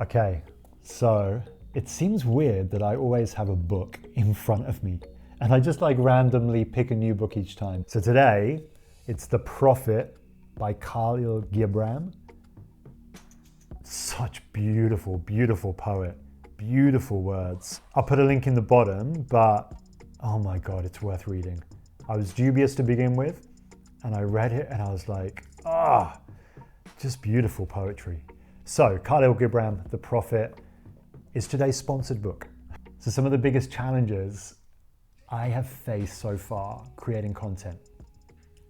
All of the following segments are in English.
Okay, so it seems weird that I always have a book in front of me and I just like randomly pick a new book each time. So today it's The Prophet by Khalil Gibran. Such beautiful, beautiful poet, beautiful words. I'll put a link in the bottom, but oh my God, it's worth reading. I was dubious to begin with and I read it and I was like, just beautiful poetry. So, Khalil Gibran, The Prophet, is today's sponsored book. So some of the biggest challenges I have faced so far creating content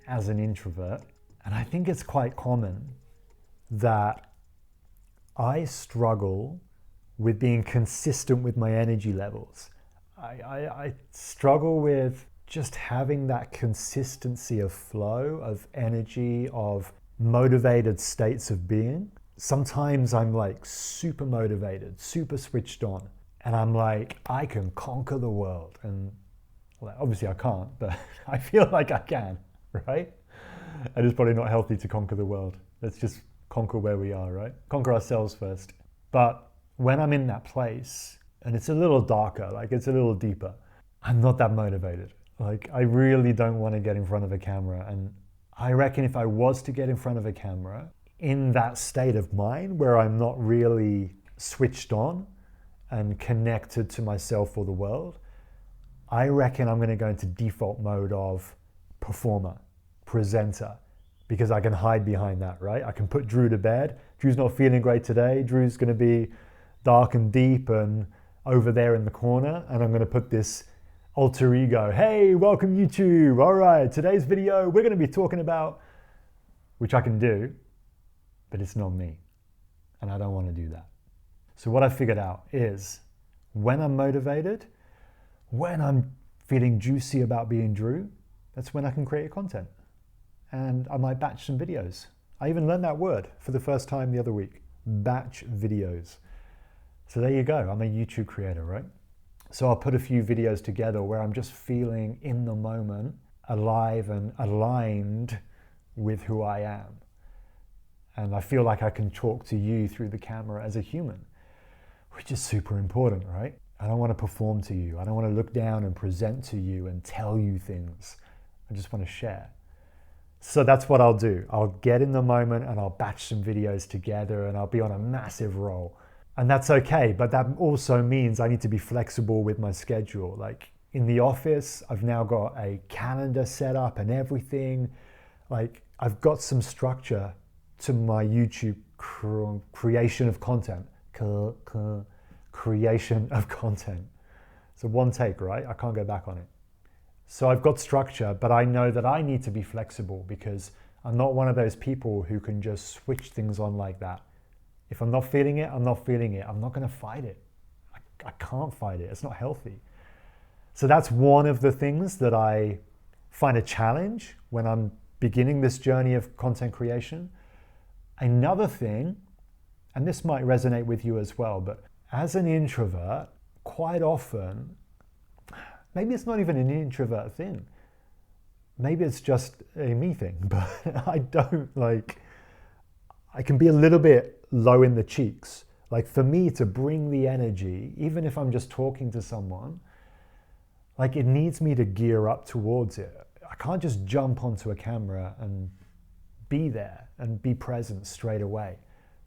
as an introvert, and I think it's quite common that I struggle with being consistent with my energy levels. I struggle with just having that consistency of flow, of energy, of motivated states of being. Sometimes I'm like super motivated, super switched on, and I'm like, I can conquer the world. And well, obviously I can't, but I feel like I can, right? And it's probably not healthy to conquer the world. Let's just conquer where we are, right? Conquer ourselves first. But when I'm in that place, and it's a little darker, like it's a little deeper, I'm not that motivated. Like I really don't want to get in front of a camera. And I reckon if I was to get in front of a camera, in that state of mind where I'm not really switched on and connected to myself or the world, I reckon I'm going to go into default mode of performer, presenter, because I can hide behind that, right? I can put Drew to bed. Drew's not feeling great today. Drew's going to be dark and deep and over there in the corner, and I'm going to put this alter ego. Hey, welcome YouTube. All right, today's video, we're going to be talking about, which I can do, but it's not me, and I don't want to do that. So what I figured out is when I'm motivated, when I'm feeling juicy about being Drew, that's when I can create content. And I might batch some videos. I even learned that word for the first time the other week, batch videos. So there you go, I'm a YouTube creator, right? So I'll put a few videos together where I'm just feeling in the moment, alive and aligned with who I am. And I feel like I can talk to you through the camera as a human, which is super important, right? I don't want to perform to you. I don't want to look down and present to you and tell you things. I just want to share. So that's what I'll do. I'll get in the moment and I'll batch some videos together and I'll be on a massive roll. And that's okay, but that also means I need to be flexible with my schedule. Like in the office, I've now got a calendar set up and everything. Like I've got some structure to my YouTube creation of content. Creation of content. So one take, right? I can't go back on it. So I've got structure, but I know that I need to be flexible because I'm not one of those people who can just switch things on like that. If I'm not feeling it, I'm not feeling it. I'm not going to fight it. I can't fight it. It's not healthy. So that's one of the things that I find a challenge when I'm beginning this journey of content creation. Another thing, and this might resonate with you as well, but as an introvert, quite often, maybe it's not even an introvert thing. Maybe it's just a me thing, but I can be a little bit low in the cheeks. Like for me to bring the energy, even if I'm just talking to someone, like it needs me to gear up towards it. I can't just jump onto a camera and be there and be present straight away.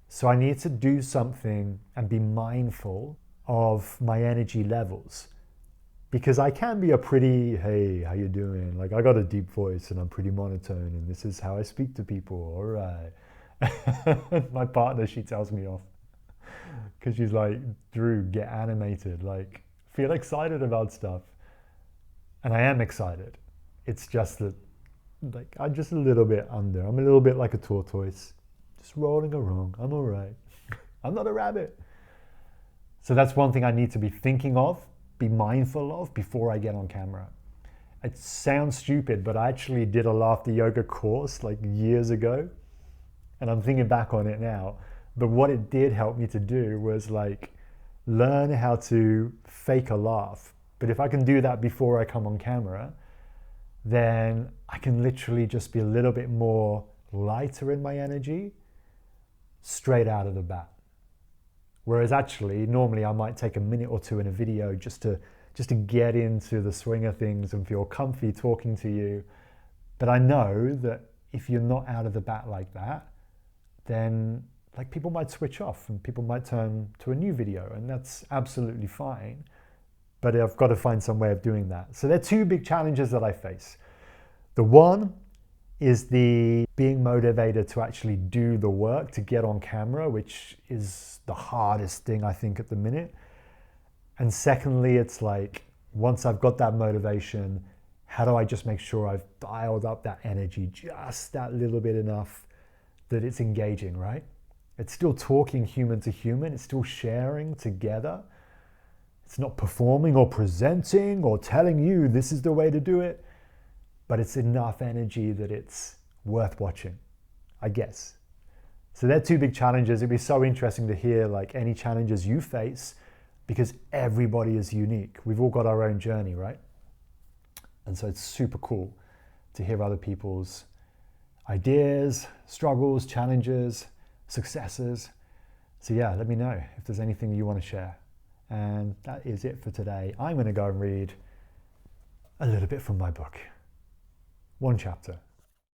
So I need to do something and be mindful of my energy levels. Because I can be a pretty, hey, how you doing? Like I got a deep voice and I'm pretty monotone and this is how I speak to people, all right. My partner, she tells me off because she's like, Drew, get animated, like feel excited about stuff. And I am excited. It's just that like I'm just a little bit under. I'm a little bit like a tortoise, just rolling along. I'm all right. I'm not a rabbit. So that's one thing I need to be thinking of, be mindful of before I get on camera. It sounds stupid, but I actually did a laughter yoga course like years ago. And I'm thinking back on it now. But what it did help me to do was like learn how to fake a laugh. But if I can do that before I come on camera, then I can literally just be a little bit more lighter in my energy straight out of the bat. Whereas actually, normally I might take a minute or two in a video just to get into the swing of things and feel comfy talking to you. But I know that if you're not out of the bat like that, then like people might switch off and people might turn to a new video, and that's absolutely fine. But I've got to find some way of doing that. So there are two big challenges that I face. The one is the being motivated to actually do the work, to get on camera, which is the hardest thing I think at the minute. And secondly, it's like, once I've got that motivation, how do I just make sure I've dialed up that energy just that little bit enough that it's engaging, right? It's still talking human to human. It's still sharing together. It's not performing or presenting or telling you this is the way to do it, but it's enough energy that it's worth watching, I guess. So they're two big challenges. It'd be so interesting to hear like any challenges you face, because everybody is unique. We've all got our own journey, right? And so it's super cool to hear other people's ideas, struggles, challenges, successes. So yeah, let me know if there's anything you want to share. And that is it for today. I'm going to go and read a little bit from my book. One chapter.